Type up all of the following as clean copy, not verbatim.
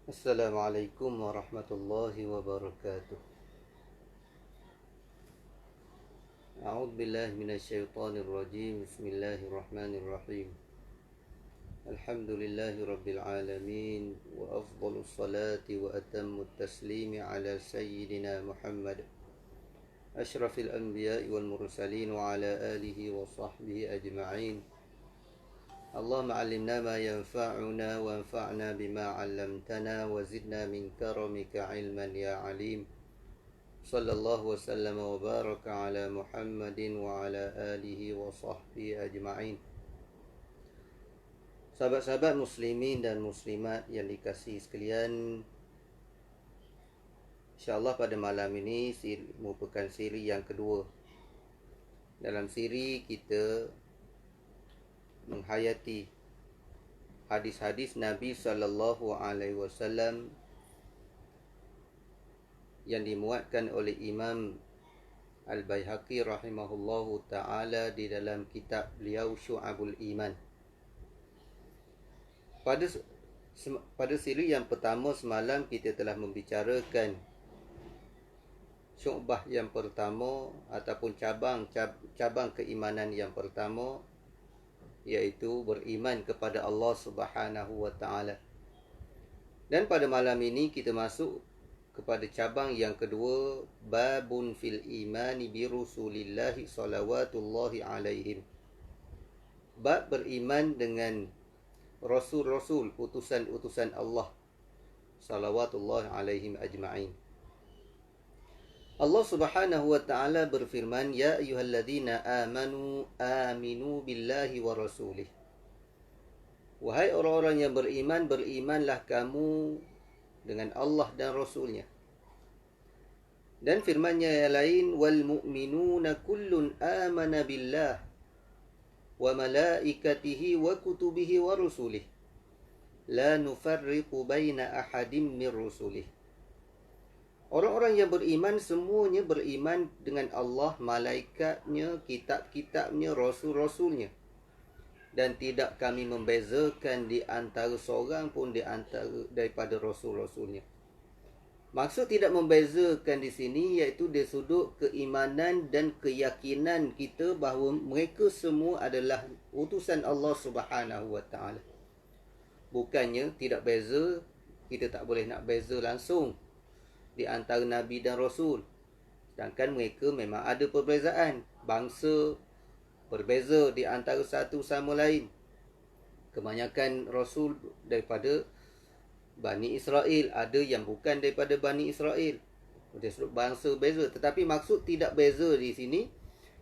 Assalamualaikum warahmatullahi wabarakatuh. A'udzu billahi minasyaitonir rajim. Bismillahirrahmanirrahim. Alhamdulillahi rabbil alamin wa afdhalus salati wa atammut taslimi ala sayyidina Muhammad asyrafil anbiya'i wal mursalin wa ala alihi wa sahbihi ajma'in. اللهم علمنا ما ينفعنا وانفعنا بما علمتنا وزدنا من كرمك علما يا عليم. صلى الله وسلم وبارك على محمد وعلى آله وصحبه أجمعين. Sahabat-sahabat muslimin dan muslimat yang dikasihi sekalian, InsyaAllah pada malam ini merupakan siri yang kedua. Dalam siri kita menghayati hadis-hadis Nabi SAW yang dimuatkan oleh Imam Al-Baihaqi rahimahullahu ta'ala di dalam kitab beliau Syu'abul Iman. Pada siri yang pertama semalam kita telah membicarakan syu'bah yang pertama ataupun cabang keimanan yang pertama, iaitu beriman kepada Allah Subhanahu wa ta'ala. Dan pada malam ini kita masuk kepada cabang yang kedua, babun fil imani bi rusulillahi salawatullahi alaihim. Bab beriman dengan rasul-rasul, utusan-utusan Allah salawatullahi alaihim ajma'in. Allah Subhanahu wa ta'ala berfirman, ya ayyuhalladzina amanu aminu billahi wa rasulih. Wahai orang-orang yang beriman, berimanlah kamu dengan Allah dan Rasulnya. Dan firmannya yang lain, wal mu'minuna kullun amana billah wa malaikatihi wa kutubihi wa rusulih la nufarriqu baina ahadim min rusulih. Orang-orang yang beriman semuanya beriman dengan Allah, malaikatnya, kitab-kitabnya, rasul-rasulnya. Dan tidak kami membezakan di antara seorang pun di antara daripada rasul-rasulnya. Maksud tidak membezakan di sini iaitu dari sudut keimanan dan keyakinan kita bahawa mereka semua adalah utusan Allah Subhanahu wa ta'ala. Bukannya tidak beza, kita tak boleh nak beza langsung di antara Nabi dan Rasul. Sedangkan mereka memang ada perbezaan. Bangsa berbeza di antara satu sama lain. Kebanyakan Rasul daripada Bani Israel, ada yang bukan daripada Bani Israel. Bangsa beza. Tetapi maksud tidak beza di sini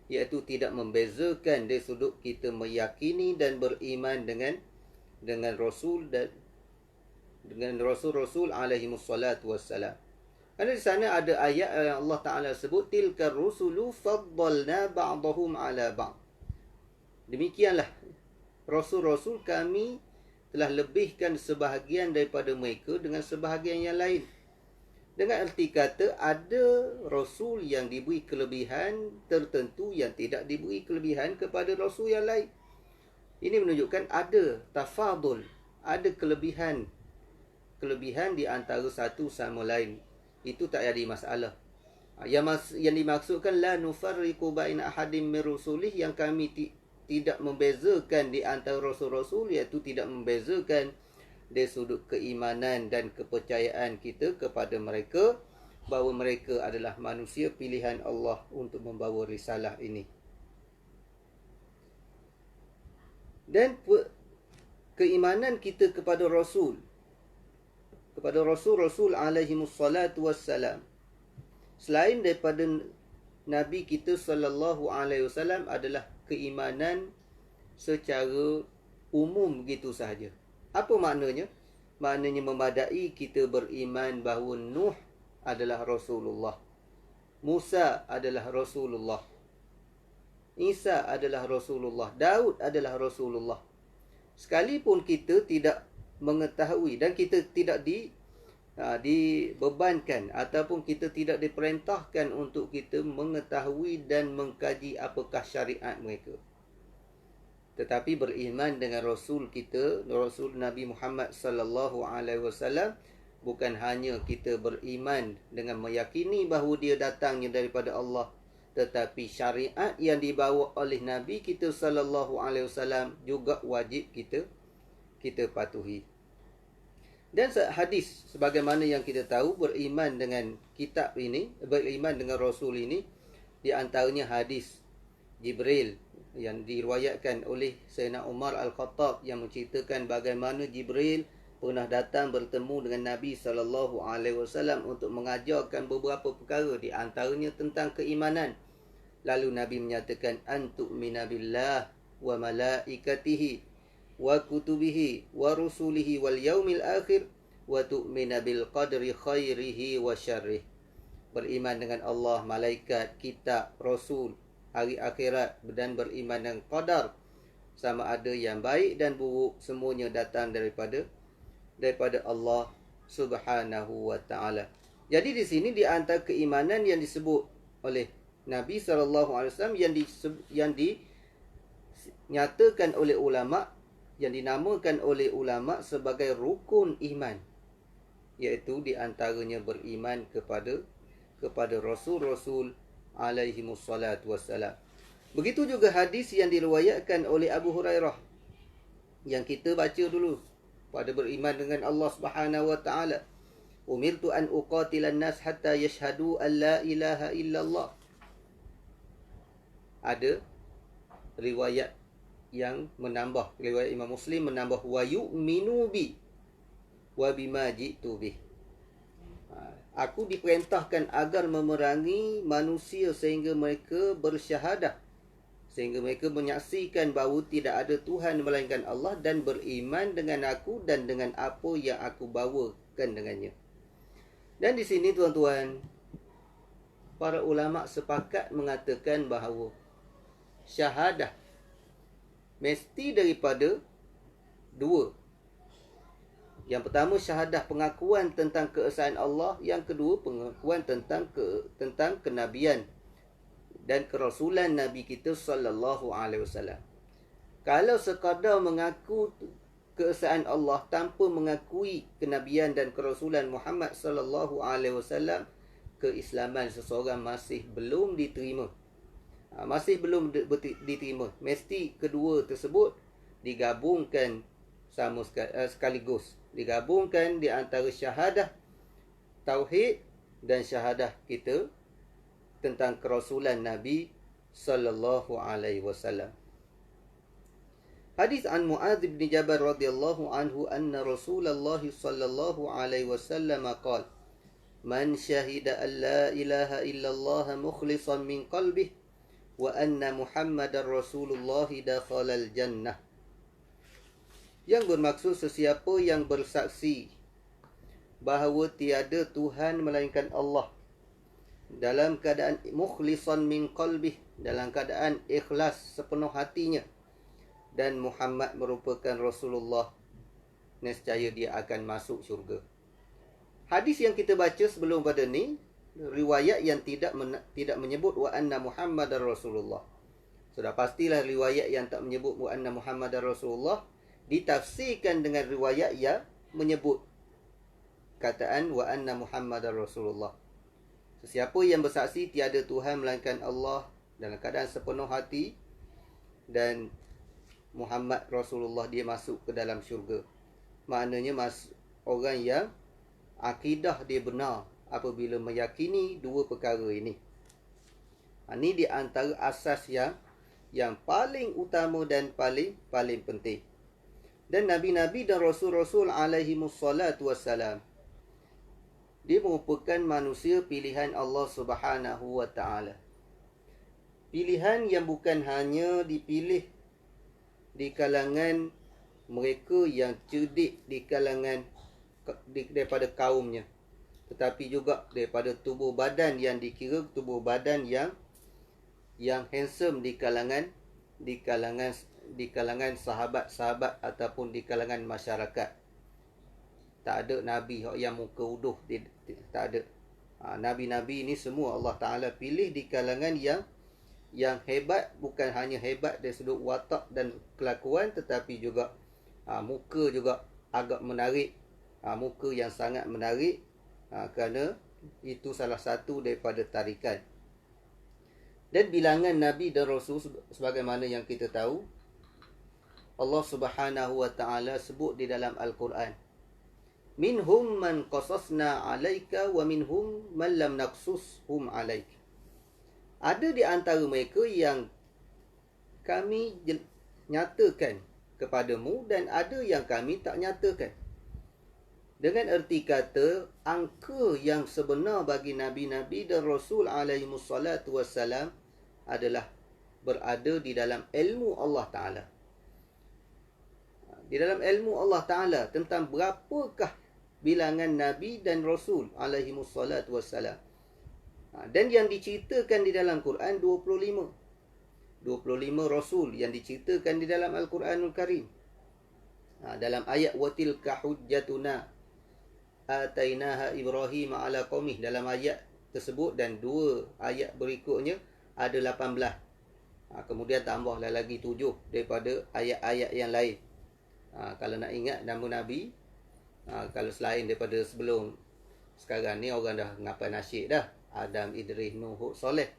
iaitu tidak membezakan dari sudut kita meyakini dan beriman dengan Rasul dan dengan Rasul-Rasul alaihimussalatu wassalam. Kerana di sana ada ayat yang Allah Ta'ala sebut, tilkar rusulu faddalna ba'dahum ala ba'd. Demikianlah Rasul-Rasul kami telah lebihkan sebahagian daripada mereka dengan sebahagian yang lain. Dengan erti kata ada Rasul yang diberi kelebihan tertentu yang tidak diberi kelebihan kepada Rasul yang lain. Ini menunjukkan ada tafadul, ada kelebihan di antara satu sama lain. Itu tak jadi masalah. Yang dimaksudkan la nufarriqu baina ahadim min rusulih, yang kami tidak membezakan di antara rasul-rasul, iaitu tidak membezakan dari sudut keimanan dan kepercayaan kita kepada mereka bahawa mereka adalah manusia pilihan Allah untuk membawa risalah ini. Dan keimanan kita kepada Rasul alaihimussalatu wassalam, selain daripada Nabi kita sallallahu alaihi wasallam, adalah keimanan secara umum begitu sahaja. Apa maknanya? Maknanya memadai kita beriman bahawa Nuh adalah Rasulullah, Musa adalah Rasulullah, Isa adalah Rasulullah, Daud adalah Rasulullah. Sekalipun kita tidak mengetahui dan kita tidak dibebankan ataupun kita tidak diperintahkan untuk kita mengetahui dan mengkaji apakah syariat mereka. Tetapi beriman dengan Rasul kita, Rasul Nabi Muhammad sallallahu alaihi wasallam, bukan hanya kita beriman dengan meyakini bahawa dia datangnya daripada Allah, tetapi syariat yang dibawa oleh Nabi kita sallallahu alaihi wasallam juga wajib kita patuhi. Dan hadis sebagaimana yang kita tahu, beriman dengan kitab ini, beriman dengan Rasul ini, di antaranya hadis Jibril yang diriwayatkan oleh Sayyidina Umar Al-Khattab yang menceritakan bagaimana Jibril pernah datang bertemu dengan Nabi sallallahu alaihi wasallam untuk mengajarkan beberapa perkara, di antaranya tentang keimanan. Lalu Nabi menyatakan, antu'mina billah wa malaikatihi wa kutubihi wa rusulihi wal yaumil akhir wa tu'mina bil qadri khairihi wa syarrih. Beriman dengan Allah, malaikat, kitab, rasul, hari akhirat, dan beriman dengan qadar, sama ada yang baik dan buruk, semuanya datang daripada Allah Subhanahu wa taala. Jadi di sini di antara keimanan yang disebut oleh Nabi sallallahu alaihi wasallam yang dinyatakan oleh ulama, yang dinamakan oleh ulama sebagai rukun iman, iaitu di antaranya beriman kepada rasul-rasul alaihi wassalatu wassalam. Begitu juga hadis yang diriwayatkan oleh Abu Hurairah yang kita baca dulu, pada beriman dengan Allah Subhanahu wa taala. Umirtu an uqatilan nas hatta yashhadu an la ilaha illallah. Ada riwayat yang menambah, riwayat Imam Muslim menambah wa yu'minu bi wa bima ji'tu bih. Aku diperintahkan agar memerangi manusia sehingga mereka bersyahadah, sehingga mereka menyaksikan bahawa tidak ada Tuhan melainkan Allah, dan beriman dengan aku dan dengan apa yang aku bawakan dengannya. Dan di sini tuan-tuan, para ulama sepakat mengatakan bahawa syahadah mesti daripada dua. Yang pertama, syahadah pengakuan tentang keesaan Allah. Yang kedua, pengakuan tentang kenabian dan kerasulan Nabi kita sallallahu alaihi wasallam. Kalau sekadar mengaku keesaan Allah tanpa mengakui kenabian dan kerasulan Muhammad sallallahu alaihi wasallam, keislaman seseorang masih belum diterima. Masih belum diterima. Mesti kedua tersebut digabungkan sekaligus. Digabungkan di antara syahadah tauhid dan syahadah kita tentang kerasulan Nabi sallallahu alaihi wasallam. Hadis an Muadz bin Jabal radhiyallahu anhu anna Rasulullah sallallahu alaihi wasallam qala man syahida an la ilaha illallah mukhlishan min qalbihi wa anna Muhammadar Rasulullah dakhala al-jannah. Yang bermaksud sesiapa yang bersaksi bahawa tiada Tuhan melainkan Allah dalam keadaan mukhlisan min qalbih, dalam keadaan ikhlas sepenuh hatinya, dan Muhammad merupakan Rasulullah, nescaya dia akan masuk syurga. Hadis yang kita baca sebelum pada ni, riwayat yang tidak menyebut wa anna Muhammadar Rasulullah. Sudah pastilah riwayat yang tak menyebut wa anna Muhammadar Rasulullah ditafsirkan dengan riwayat yang menyebut kataan wa anna Muhammadar Rasulullah. Sesiapa yang bersaksi tiada Tuhan melainkan Allah dalam keadaan sepenuh hati, dan Muhammad Rasulullah, dia masuk ke dalam syurga. Maknanya orang yang akidah dia benar apabila meyakini dua perkara ini. Ini di antara asas yang paling utama dan paling penting. Dan Nabi-Nabi dan Rasul-Rasul alaihimussalatu wassalam, dia merupakan manusia pilihan Allah Subhanahu wa ta'ala. Pilihan yang bukan hanya dipilih di kalangan mereka yang cerdik di kalangan daripada kaumnya, tetapi juga daripada tubuh badan yang dikira tubuh badan yang handsome di kalangan sahabat-sahabat ataupun di kalangan masyarakat. Tak ada Nabi yang muka uduh, tak ada. Nabi-Nabi ini semua Allah Ta'ala pilih di kalangan yang hebat, bukan hanya hebat dari sudut watak dan kelakuan, tetapi juga muka juga agak menarik, muka yang sangat menarik, kerana itu salah satu daripada tarikan. Dan bilangan Nabi dan Rasul sebagaimana yang kita tahu, Allah Subhanahu wa taala sebut di dalam Al-Quran, minhum man qasasna 'alaika wa minhum man lam naqsushum 'alaik. Ada di antara mereka yang kami nyatakan kepadamu dan ada yang kami tak nyatakan. Dengan erti kata, angka yang sebenar bagi Nabi-Nabi dan Rasul alaihimussalatu wassalam adalah berada di dalam ilmu Allah Ta'ala. Di dalam ilmu Allah Ta'ala tentang berapakah bilangan Nabi dan Rasul alaihimussalatu wassalam. Dan yang diceritakan di dalam Quran 25 Rasul yang diceritakan di dalam Al-Quranul Karim. Dalam ayat watilka hujjatuna atainaha Ibrahim ala qaumih, dalam ayat tersebut dan dua ayat berikutnya ada 18. Kemudian tambahlah lagi 7 daripada ayat-ayat yang lain. Kalau nak ingat nama Nabi, kalau selain daripada sebelum sekarang ni orang dah ngapai nasyid dah, Adam, Idris, Nuh, Hud, Soleh.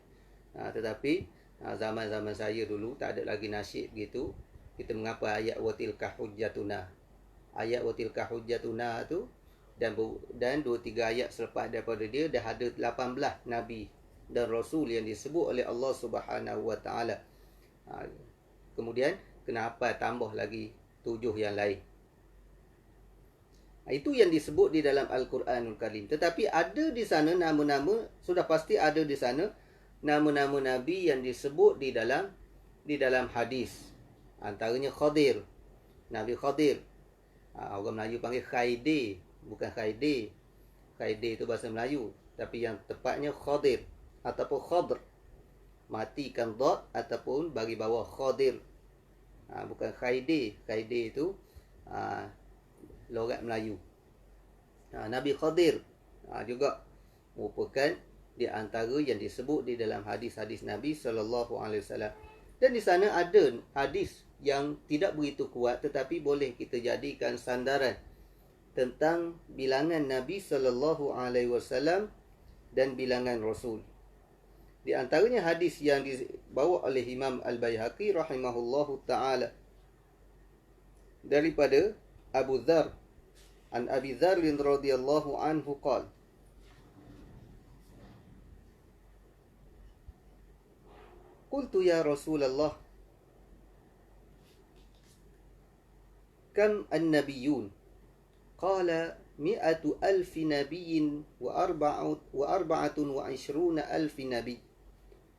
Tetapi zaman-zaman saya dulu tak ada lagi nasyid begitu. Kita mengapai ayat watilka hujjatuna. Ayat watilka hujjatuna tu dan 2-3 ayat selepas daripada dia dah ada 18 Nabi dan Rasul yang disebut oleh Allah Subhanahu wa taala. Kemudian kenapa tambah lagi 7 yang lain? Itu yang disebut di dalam Al-Quranul Karim. Tetapi ada di sana nama-nama, sudah pasti ada di sana nama-nama Nabi yang disebut di dalam hadis. Antaranya Khadir, Nabi Khadir. Orang Melayu panggil Khaidi, bukan Khaidi. Khaidi itu bahasa Melayu, tapi yang tepatnya Khadir ataupun Khadr. Matikan dot ataupun bagi bawah Khadir. Bukan Khaidi. Khaidi itu logat Melayu. Nabi Khadir juga merupakan di antara yang disebut di dalam hadis-hadis Nabi SAW. Dan di sana ada hadis yang tidak begitu kuat tetapi boleh kita jadikan sandaran tentang bilangan Nabi SAW dan bilangan Rasul. Di antaranya hadis yang dibawa oleh Imam Al-Baihaqi rahimahullahu ta'ala daripada Abu Dzar, an Abi Dzar radhiyallahu anhu qala, qultu ya Rasulullah, kam an-nabiyyun? Qala mi'atu alfi nabiyyin wa arba'atun wa ishruna alfi nabiy.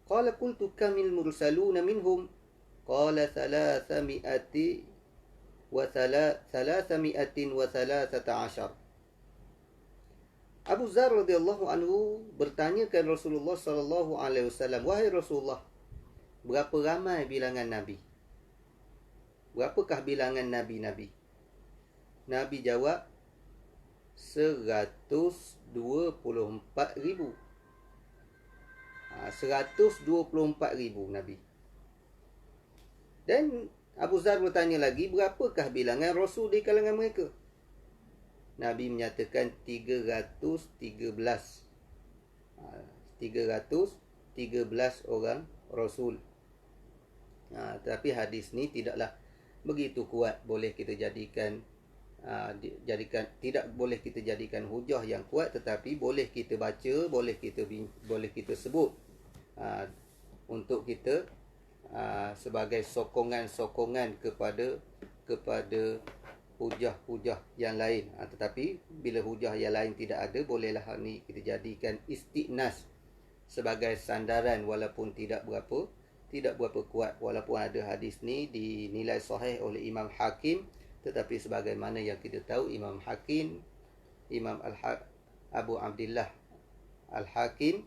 Qala qultu kamil mursaluna minhum? Qala thalathami'ati wa thalathami'atin wa thalathata ashar. Abu Dzar radhiyallahu anhu bertanya kepada Rasulullah sallallahu alaihi wasallam, wahai Rasulullah, berapa ramai bilangan Nabi? Berapakah bilangan Nabi-Nabi? Nabi jawab 124,000. 124,000 Nabi. Dan Abu Dzar bertanya lagi, berapakah bilangan Rasul di kalangan mereka? Nabi menyatakan 313. 313 orang Rasul. Tapi hadis ni tidaklah begitu kuat boleh kita jadikan tidak boleh kita jadikan hujah yang kuat, tetapi boleh kita baca, boleh kita sebut untuk kita sebagai sokongan kepada hujah-hujah yang lain. Tetapi bila hujah yang lain tidak ada, bolehlah hal ni kita jadikan istiqnas sebagai sandaran, walaupun tidak berapa kuat, walaupun ada hadis ni dinilai sahih oleh Imam Hakim. Tetapi sebagaimana yang kita tahu, Imam Hakim, Abu Abdillah Al-Hakim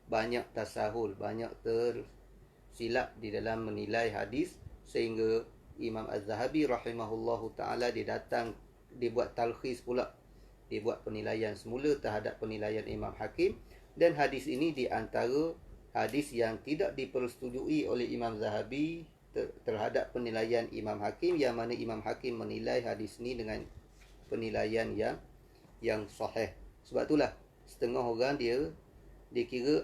banyak tasahul, banyak tersilap di dalam menilai hadis, sehingga Imam Az-Zahabi rahimahullahu ta'ala dibuat talkhis pula, dibuat penilaian semula terhadap penilaian Imam Hakim. Dan hadis ini di antara hadis yang tidak dipersetujui oleh Imam Zahabi terhadap penilaian Imam Hakim, yang mana Imam Hakim menilai hadis ini dengan penilaian yang sahih. Sebab itulah setengah orang dia kira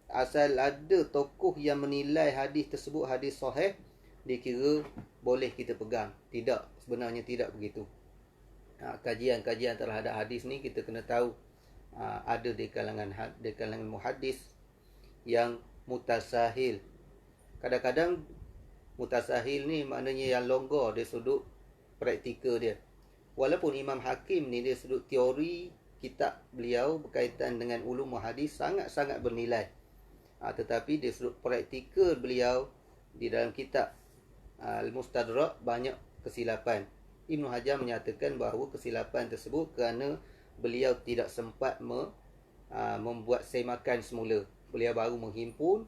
asal ada tokoh yang menilai hadis tersebut hadis sahih, dia kira boleh kita pegang. Tidak, sebenarnya tidak begitu. Kajian-kajian terhadap hadis ni kita kena tahu ada di kalangan muhaddis yang mutasahil. Kadang-kadang mutasahil ni maknanya yang longgar dari sudut praktikal dia. Walaupun Imam Hakim ni dari sudut teori kitab beliau berkaitan dengan ulum hadis sangat-sangat bernilai. Tetapi dari sudut praktikal beliau di dalam kitab Al-Mustadrak banyak kesilapan. Ibn Hajar menyatakan bahawa kesilapan tersebut kerana beliau tidak sempat membuat semakan semula. Beliau baru menghimpun,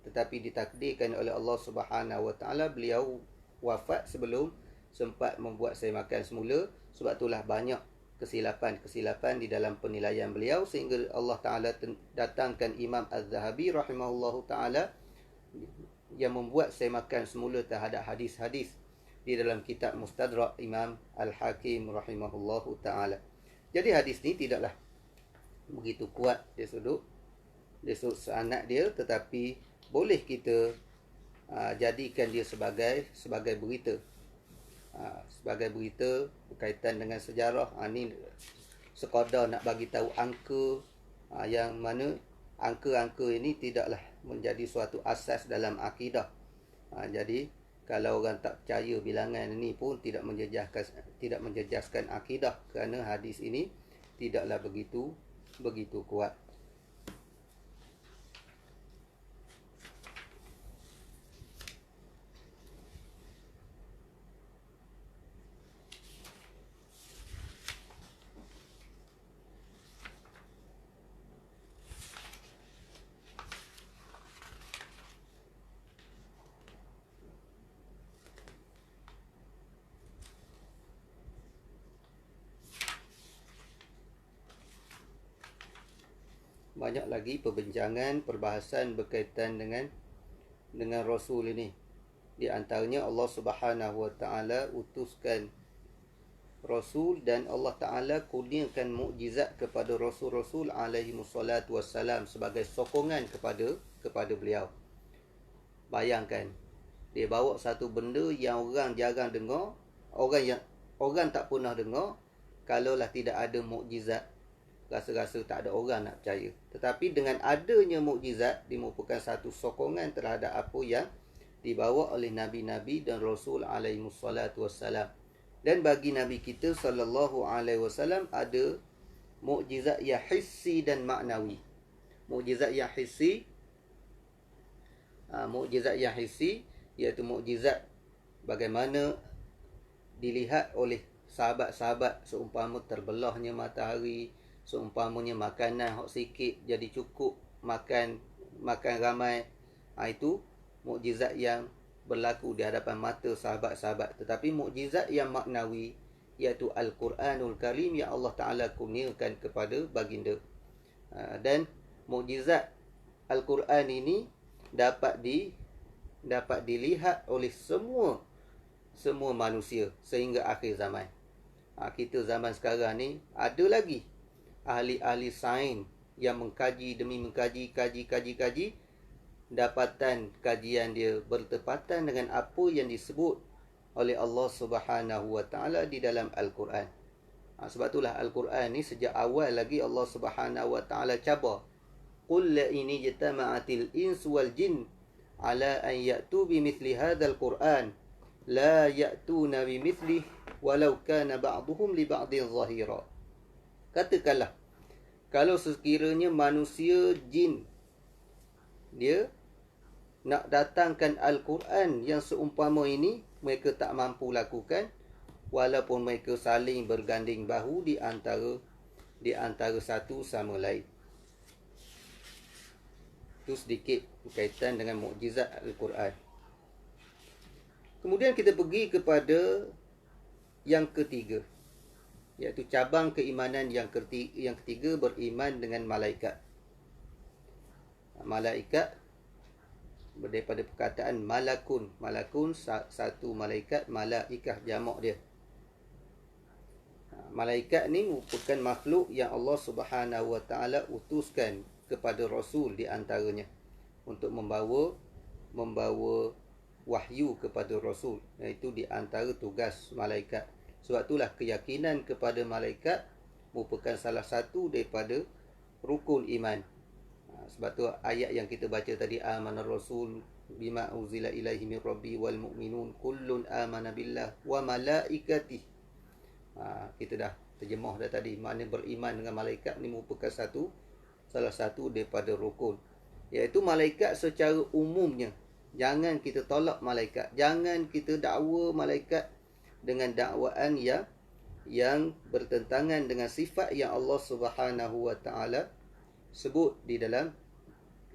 tetapi ditakdirkan oleh Allah Subhanahu Wa Taala beliau wafat sebelum sempat membuat semakan semula. Sebab itulah banyak kesilapan di dalam penilaian beliau, sehingga Allah Ta'ala datangkan Imam Az-Zahabi rahimahullahu ta'ala yang membuat semakan semula terhadap hadis-hadis di dalam kitab Mustadrak Imam Al-Hakim rahimahullahu ta'ala. Jadi hadis ni tidaklah begitu kuat dari sudut sanad dia, tetapi boleh kita jadikan dia sebagai berita. Sebagai berita berkaitan dengan sejarah. Ni sekadar nak bagi tahu angka, yang mana angka-angka ini tidaklah menjadi suatu asas dalam akidah. Jadi kalau orang tak percaya bilangan ini pun tidak menjejaskan akidah, kerana hadis ini tidaklah begitu kuat. Banyak lagi perbincangan, perbahasan berkaitan dengan Rasul ini. Di antaranya Allah Subhanahu Wa Taala utuskan Rasul, dan Allah Ta'ala kurniakan mukjizat kepada Rasul-Rasul alaihi wassalatu wassalam sebagai sokongan kepada beliau. Bayangkan, dia bawa satu benda yang orang jarang dengar, orang tak pernah dengar. Kalaulah tidak ada mukjizat, rasa-rasa tak ada orang nak percaya. Tetapi dengan adanya mukjizat, dia merupakan satu sokongan terhadap apa yang dibawa oleh Nabi-Nabi dan Rasul alaihi wassalatu wassalam. Dan bagi Nabi kita sallallahu alaihi wasallam ada mukjizat yang hissi dan maknawi. Mukjizat yang hissi iaitu mukjizat bagaimana dilihat oleh sahabat-sahabat, seumpama terbelahnya matahari, seumpamanya makanan hok sikit jadi cukup makan ramai. Itu mukjizat yang berlaku di hadapan mata sahabat-sahabat. Tetapi mukjizat yang maknawi iaitu Al-Quranul Karim yang Allah Ta'ala kurniakan kepada baginda. Dan mukjizat Al-Quran ini dapat dilihat oleh semua manusia sehingga akhir zaman. Kita zaman sekarang ni ada lagi ahli-ahli sains yang mengkaji demi mengkaji, kaji, dapatan kajian dia bertepatan dengan apa yang disebut oleh Allah Subhanahu Wa Taala di dalam Al-Quran. Sebab itulah Al-Quran ni sejak awal lagi Allah Subhanahu Wa Taala cabar, qul la in ijtama'atil insu wal jin ala an ya'tu bimithli hadzal Quran la ya'tuna bimithlihi walau kana ba'duhum li ba'din zahira. Katakanlah, kalau sekiranya manusia jin dia nak datangkan Al-Quran yang seumpama ini, mereka tak mampu lakukan, walaupun mereka saling berganding bahu di antara satu sama lain. Itu sedikit berkaitan dengan mukjizat Al-Quran. Kemudian kita pergi kepada yang ketiga, iaitu cabang keimanan yang ketiga, beriman dengan malaikat. Malaikat daripada perkataan malakun. Malakun satu malaikat, malaikah jamak dia. Malaikat ni merupakan makhluk yang Allah Subhanahu Wa Taala utuskan kepada Rasul di antaranya untuk membawa wahyu kepada Rasul. Iaitu di antara tugas malaikat. Sebab itulah keyakinan kepada malaikat merupakan salah satu daripada rukun iman. Sebab tu ayat yang kita baca tadi, amanar rasul bima uzila ilaihi min rabbi wal mu'minun kullun amana billah wa malaikatihi. Kita dah terjemah dah tadi. Makna beriman dengan malaikat ni merupakan salah satu daripada rukun. Iaitu malaikat secara umumnya. Jangan kita tolak malaikat. Jangan kita dakwa malaikat dengan dakwaan yang bertentangan dengan sifat yang Allah Subhanahu Wa Taala sebut di dalam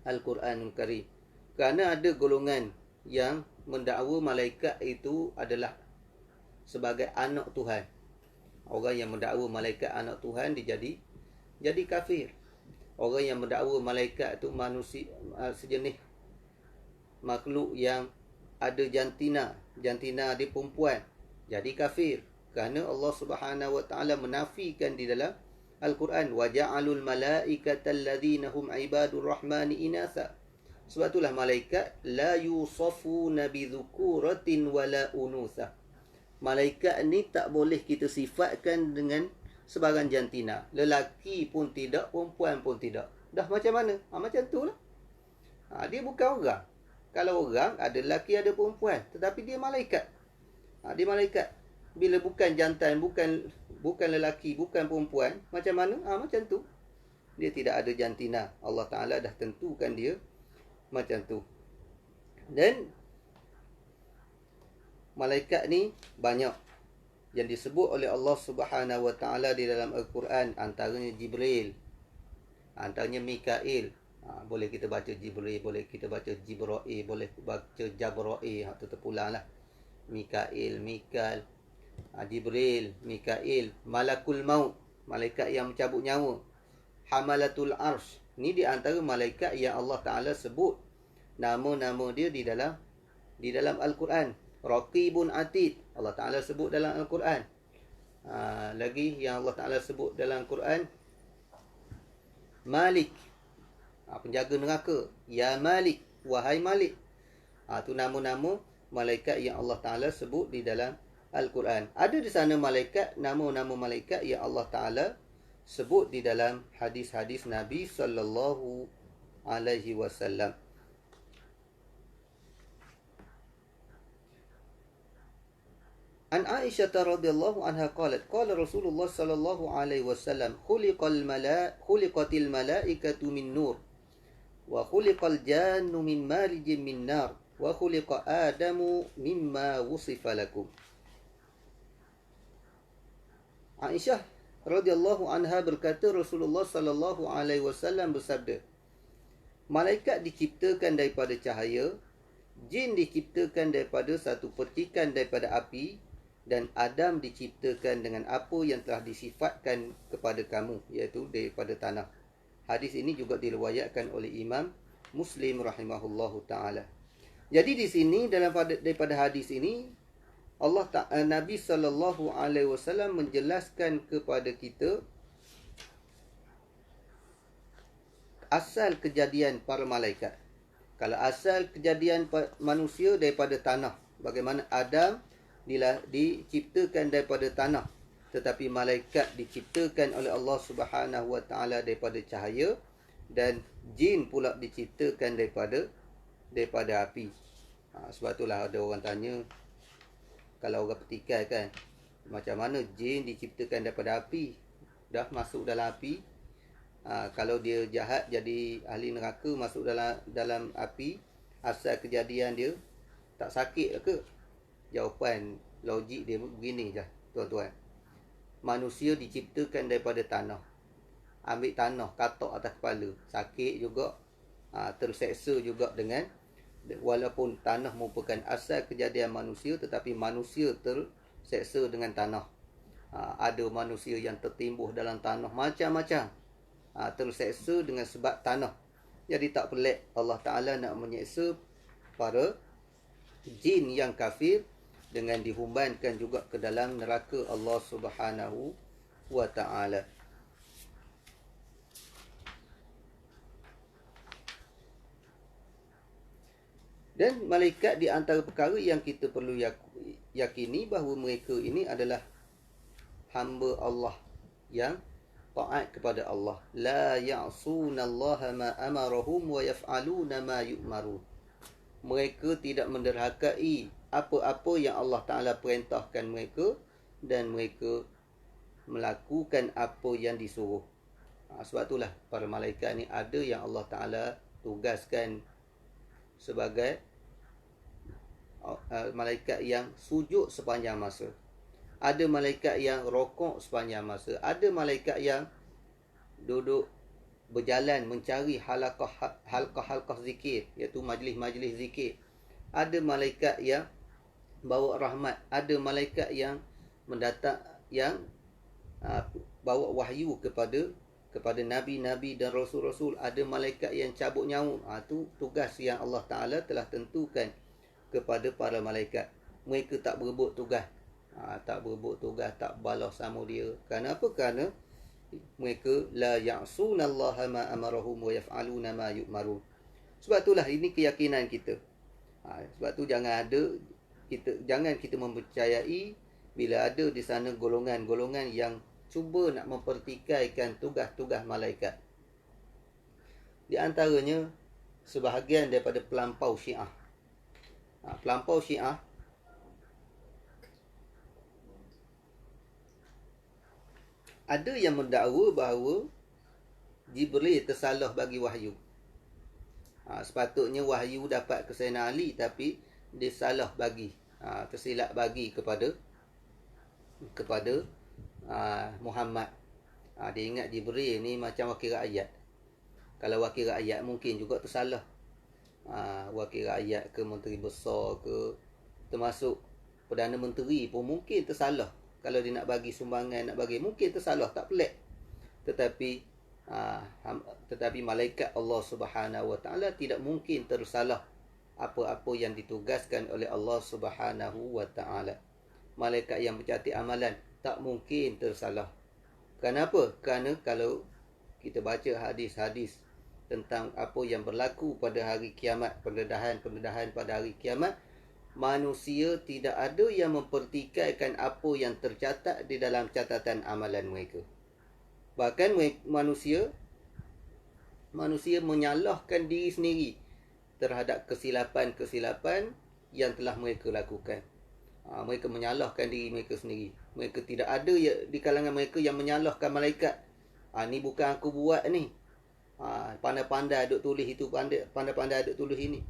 Al-Quranul Karim. Kerana ada golongan yang mendakwa malaikat itu adalah sebagai anak Tuhan. Orang yang mendakwa malaikat anak Tuhan dia jadi kafir. Orang yang mendakwa malaikat itu manusia sejenis makhluk yang ada jantina dia perempuan, jadi kafir. Kerana Allah Subhanahu Wa Taala menafikan di dalam Al-Quran, wa ja'alul malaikata alladhina hum ibadur rahmani inatha. Sebab itulah malaikat la yusafuna bi dzukuratin wala unutha. Malaikat ni tak boleh kita sifatkan dengan sebarang jantina. Lelaki pun tidak, perempuan pun tidak. Dah macam mana? Macam tu lah. Dia bukan orang. Kalau orang, ada lelaki, ada perempuan. Tetapi dia malaikat. Dia malaikat. Bila bukan jantan, bukan lelaki, bukan perempuan, macam mana? Macam tu. Dia tidak ada jantina. Allah Ta'ala dah tentukan dia macam tu. Dan malaikat ni banyak yang disebut oleh Allah Subhanahu Wa Taala di dalam Al-Quran. Antaranya Jibril, antaranya Mikail. Boleh kita baca Jibril, boleh kita baca Jibril, boleh baca Jabrail. Itu terpulang lah. Mikail, Mikal, Jibril, Mikail. Malakul Maut, malaikat yang mencabut nyawa. Hamalatul Arsh, ni di antara malaikat yang Allah Ta'ala sebut nama-nama dia di dalam Al-Quran. Raqibun Atid, Allah Ta'ala sebut dalam Al-Quran. Lagi yang Allah Ta'ala sebut dalam Al-Quran, Malik, penjaga neraka. Ya Malik, wahai Malik. Itu nama-nama malaikat yang Allah Ta'ala sebut di dalam Al-Quran. Ada di sana nama-nama malaikat yang Allah Ta'ala sebut di dalam hadis-hadis Nabi Sallallahu Alaihi Wasallam. An Aisyah radhiyallahu anha qalat, qala Rasulullah sallallahu alaihi wasallam, khuliqatil malaikatu min nur wa khuliqal jannu min marijin min nar wa khuliqa Adamu mimma wusifa lakum. Aisyah radhiyallahu anha berkata, Rasulullah sallallahu alaihi wasallam bersabda, malaikat diciptakan daripada cahaya, jin diciptakan daripada satu percikan daripada api, dan Adam diciptakan dengan apa yang telah disifatkan kepada kamu, iaitu daripada tanah. Hadis ini juga diriwayatkan oleh Imam Muslim rahimahullahu ta'ala. Jadi di sini daripada hadis ini, Nabi sallallahu alaihi wasallam menjelaskan kepada kita asal kejadian para malaikat. Kalau asal kejadian manusia daripada tanah, bagaimana Adam diciptakan daripada tanah, tetapi malaikat diciptakan oleh Allah Subhanahu Wa Taala daripada cahaya, dan jin pula diciptakan daripada api. Sebab itulah ada orang tanya, kalau orang petikai kan, macam mana jin diciptakan daripada api? Dah masuk dalam api. Kalau dia jahat jadi ahli neraka, masuk dalam api, asal kejadian dia tak sakit ke? Jawapan logik dia begini je, tuan-tuan. Manusia diciptakan daripada tanah. Ambil tanah, katok atas kepala, sakit juga, terseksa juga dengan, walaupun tanah merupakan asal kejadian manusia, tetapi manusia terseksa dengan tanah. Ada manusia yang tertimbuh dalam tanah macam-macam, terseksa dengan sebab tanah. Jadi tak pelik Allah Ta'ala nak menyeksa para jin yang kafir dengan dihumbankan juga ke dalam neraka Allah Subhanahu wa ta'ala. Dan malaikat di antara perkara yang kita perlu yakini bahawa mereka ini adalah hamba Allah yang taat kepada Allah. La ya'sunallaha ma amarahum wa yaf'aluna ma yu'marun. Mereka tidak menderhakai apa-apa yang Allah Ta'ala perintahkan mereka, dan mereka melakukan apa yang disuruh. Sebab itulah para malaikat ni ada yang Allah Ta'ala tugaskan sebagai malaikat yang sujud sepanjang masa. Ada malaikat yang rokok sepanjang masa. Ada malaikat yang duduk berjalan mencari halqah zikir, iaitu majlis-majlis zikir. Ada malaikat yang bawa rahmat. Ada malaikat yang mendatang, yang bawa wahyu kepada nabi-nabi dan rasul-rasul. Ada malaikat yang cabut nyamuk. Itu tugas yang Allah Ta'ala telah tentukan kepada para malaikat. Mereka tak berebut tugas. Tak berebut tugas, tak balas sama dia. Kerana apa? Kerana mereka la ya'sunallaha ma amarahum wa yaf'aluna ma yu'marun. Sebab itulah ini keyakinan kita. Sebab tu jangan kita mempercayai bila ada di sana golongan-golongan yang cuba nak mempertikaikan tugas-tugas malaikat. Di antaranya sebahagian daripada pelampau Syiah. Pelampau Syiah ada yang mendakwa bahawa Jibril tersalah bagi wahyu. Sepatutnya wahyu dapat ke Sayyidina Ali, tapi dia salah bagi, tersilap bagi kepada Muhammad. Dia ingat Jibril ni macam wakil rakyat. Kalau wakil rakyat mungkin juga tersalah. Wakil rakyat ke menteri besar ke, termasuk Perdana Menteri pun mungkin tersalah. Kalau dia nak bagi sumbangan, nak bagi, mungkin tersalah, tak pelik. Tetapi malaikat Allah Subhanahu Wa Ta'ala tidak mungkin tersalah apa-apa yang ditugaskan oleh Allah Subhanahu Wa Ta'ala. Malaikat yang mencatat amalan tak mungkin tersalah. Kenapa? Kerana kalau kita baca hadis-hadis tentang apa yang berlaku pada hari kiamat, pendedahan pada hari kiamat, manusia tidak ada yang mempertikaikan apa yang tercatat di dalam catatan amalan mereka. Bahkan manusia menyalahkan diri sendiri terhadap kesilapan-kesilapan yang telah mereka lakukan. Mereka menyalahkan diri mereka sendiri. Mereka tidak ada di kalangan mereka yang menyalahkan malaikat. Ni bukan aku buat ni. Pandai-pandai duk tulis itu, pandai-pandai duk tulis ini.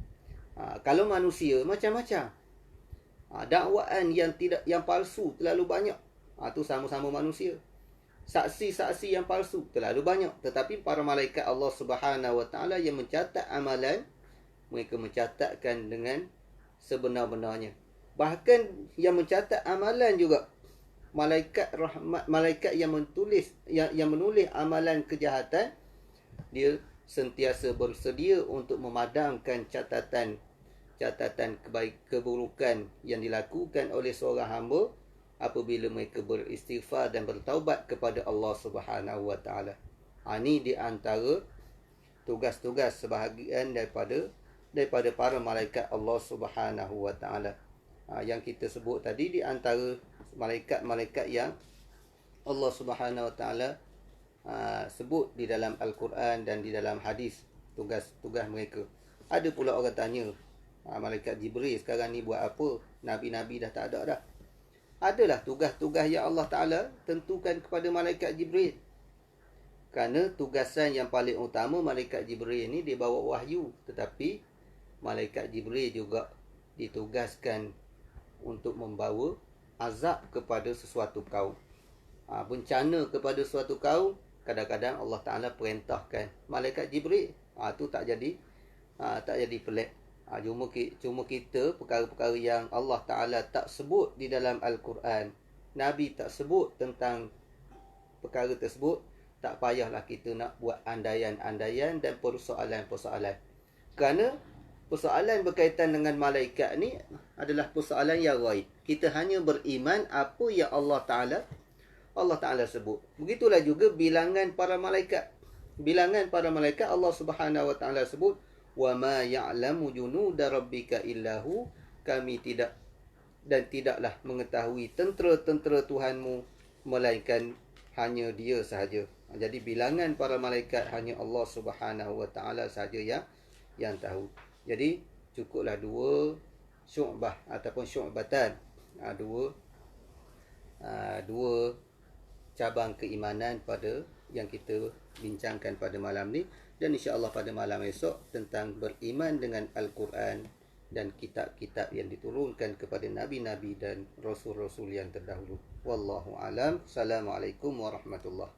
Kalau manusia macam-macam. Dakwaan yang palsu terlalu banyak. Itu sama-sama manusia. Saksi-saksi yang palsu terlalu banyak. Tetapi para malaikat Allah Subhanahu Wa Ta'ala yang mencatat amalan, mereka mencatatkan dengan sebenar-benarnya. Bahkan yang mencatat amalan juga malaikat rahmat, malaikat yang menulis amalan kejahatan, dia sentiasa bersedia untuk memadamkan catatan keburukan yang dilakukan oleh seorang hamba apabila mereka beristighfar dan bertaubat kepada Allah Subhanahu Wa Ta'ala. Ini di antara tugas-tugas sebahagian daripada para malaikat Allah Subhanahu Wa Ta'ala. Yang kita sebut tadi di antara malaikat-malaikat yang Allah Subhanahu Wa Ta'ala sebut di dalam Al-Quran dan di dalam hadis, tugas-tugas mereka. Ada pula orang tanya, malaikat Jibril sekarang ni buat apa? Nabi-nabi dah tak ada dah. Adalah tugas-tugas yang Allah Ta'ala tentukan kepada malaikat Jibril. Kerana tugasan yang paling utama malaikat Jibril ni dia bawa wahyu. Tetapi malaikat Jibril juga ditugaskan untuk membawa azab kepada sesuatu kaum. Bencana kepada suatu kaum, kadang-kadang Allah Ta'ala perintahkan malaikat Jibril. Tu tak jadi pelik. Cuma kita perkara-perkara yang Allah Ta'ala tak sebut di dalam Al-Quran, Nabi tak sebut tentang perkara tersebut, tak payahlah kita nak buat andaian-andaian dan persoalan-persoalan. Kerana persoalan berkaitan dengan malaikat ni adalah persoalan yang ghaib. Kita hanya beriman apa yang Allah Allah Ta'ala sebut. Begitulah juga bilangan para malaikat. Bilangan para malaikat Allah Subhanahu Wa Ta'ala sebut, wa ma ya'lamu junuda rabbika illahu, kami tidak dan tidaklah mengetahui tentera-tentera Tuhanmu melainkan hanya Dia sahaja. Jadi bilangan para malaikat hanya Allah Subhanahu Wa Ta'ala sahaja yang tahu. Jadi cukuplah dua syu'bah ataupun syu'batan, dua cabang keimanan pada yang kita bincangkan pada malam ni, dan insya-Allah pada malam esok tentang beriman dengan Al-Quran dan kitab-kitab yang diturunkan kepada nabi-nabi dan rasul-rasul yang terdahulu. Wallahu alam. Assalamualaikum warahmatullahi